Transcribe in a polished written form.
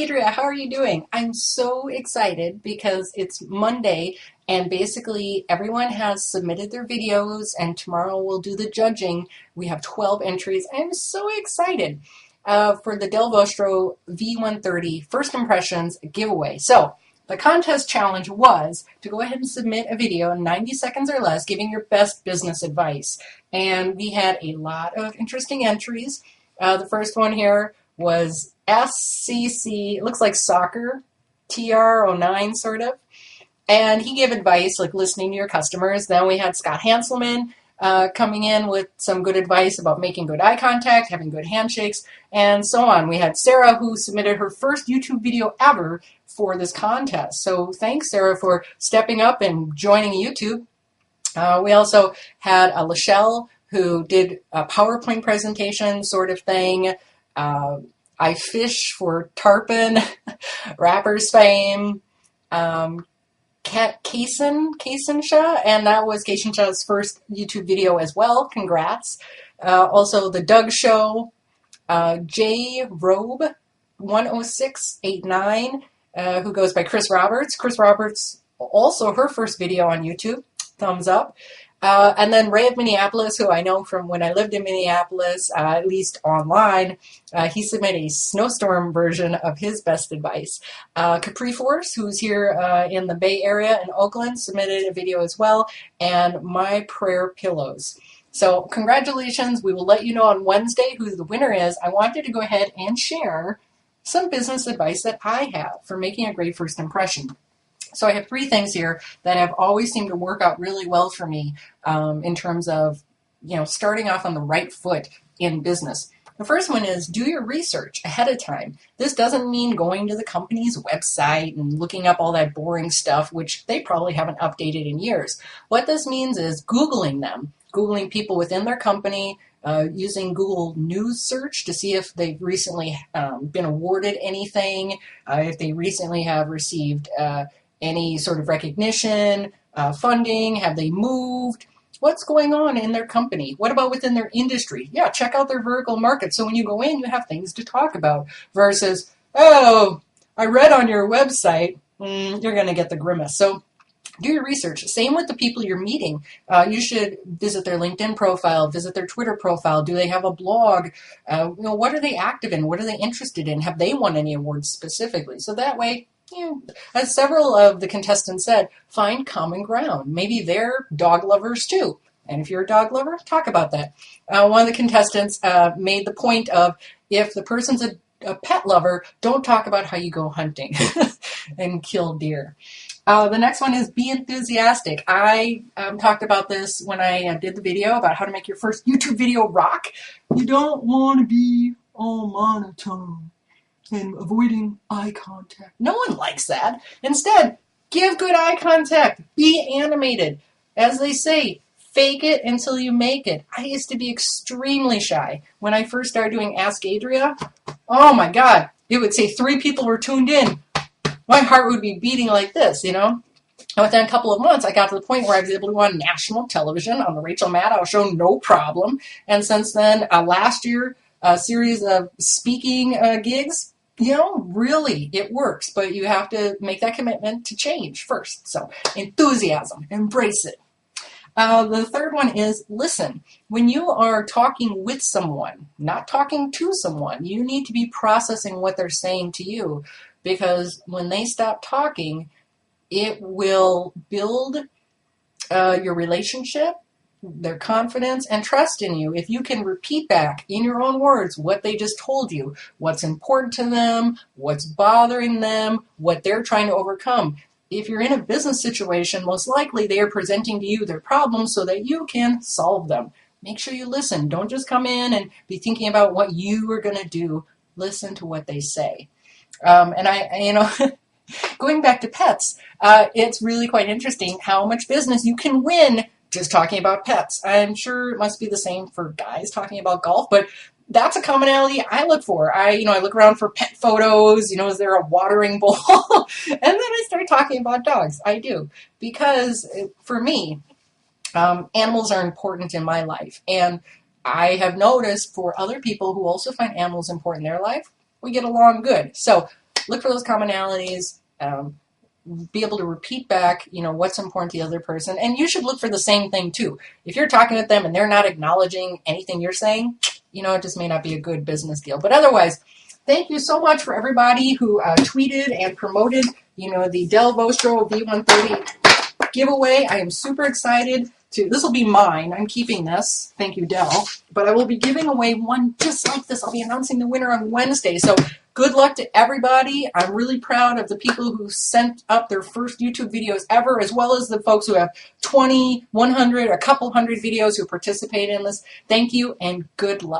Adria, how are you doing? I'm so excited because it's Monday and basically everyone has submitted their videos and tomorrow we'll do the judging. We have 12 entries. I'm so excited for the Dell Vostro V130 First Impressions giveaway. So the contest challenge was to go ahead and submit a video in 90 seconds or less giving your best business advice. And we had a lot of interesting entries. The first one here was SCC, it looks like soccer, TR09 sort of. And he gave advice like listening to your customers. Then we had Scott Hanselman coming in with some good advice about making good eye contact, having good handshakes, and so on. We had Sarah who submitted her first YouTube video ever for this contest. So thanks, Sarah, for stepping up and joining YouTube. We also had Lachelle who did a PowerPoint presentation sort of thing. I fish for tarpon, rappers fame, Kaisin Shah, and that was Kaisin Shah's first YouTube video as well. Congrats. Also the Doug Show, J Robe 10689, who goes by Chris Roberts. Chris Roberts, also her first video on YouTube. Thumbs up. And then Ray of Minneapolis, who I know from when I lived in Minneapolis, at least online, he submitted a snowstorm version of his best advice. Capri Force, who's here in the Bay Area in Oakland, submitted a video as well, and My Prayer Pillows. So congratulations. We will let you know on Wednesday who the winner is. I wanted to go ahead and share some business advice that I have for making a great first impression. So I have three things here that have always seemed to work out really well for me in terms of, starting off on the right foot in business. The first one is do your research ahead of time. This doesn't mean going to the company's website and looking up all that boring stuff, which they probably haven't updated in years. What this means is Googling them, Googling people within their company, using Google News search to see if they've recently been awarded anything, if they recently have received any sort of recognition, funding, have they moved, what's going on in their company, what about within their industry? Yeah, check out their vertical market so when you go in you have things to talk about versus, oh, I read on your website, you're going to get the grimace. So do your research. Same with the people you're meeting. You should visit their LinkedIn profile, visit their Twitter profile. Do they have a blog? What are they active in? What are they interested in? Have they won any awards specifically? So that way, as several of the contestants said, find common ground. Maybe they're dog lovers too. And if you're a dog lover, talk about that. One of the contestants made the point of if the person's a pet lover, don't talk about how you go hunting and kill deer. The next one is be enthusiastic. I talked about this when I did the video about how to make your first YouTube video rock. You don't want to be all monotone and avoiding eye contact. No one likes that. Instead, give good eye contact. Be animated. As they say, fake it until you make it. I used to be extremely shy. When I first started doing Ask Adria, oh my God, it would say 3 people were tuned in. My heart would be beating like this, And within a couple of months, I got to the point where I was able to go on national television on the Rachel Maddow show, no problem. And since then, last year, a series of speaking gigs, really, it works, but you have to make that commitment to change first. So enthusiasm, embrace it. The third one is listen. When you are talking with someone, not talking to someone, you need to be processing what they're saying to you, because when they stop talking, it will build your relationship, their confidence and trust in you. If you can repeat back in your own words what they just told you, what's important to them, what's bothering them, what they're trying to overcome. If you're in a business situation, most likely they are presenting to you their problems so that you can solve them. Make sure you listen. Don't just come in and be thinking about what you are going to do. Listen to what they say. Going back to pets, it's really quite interesting how much business you can win just talking about pets. I'm sure it must be the same for guys talking about golf, but that's a commonality I look for. I look around for pet photos, is there a watering bowl? And then I start talking about dogs. I do. Because for me, animals are important in my life. And I have noticed for other people who also find animals important in their life, we get along good. So look for those commonalities. Be able to repeat back, what's important to the other person. And you should look for the same thing too. If you're talking with them and they're not acknowledging anything you're saying, it just may not be a good business deal. But otherwise, thank you so much for everybody who tweeted and promoted, the Dell Vostro V130 giveaway. I am super excited this will be mine. I'm keeping this. Thank you, Dell. But I will be giving away one just like this. I'll be announcing the winner on Wednesday. So good luck to everybody. I'm really proud of the people who sent up their first YouTube videos ever, as well as the folks who have 20, 100, a couple hundred videos who participate in this. Thank you and good luck.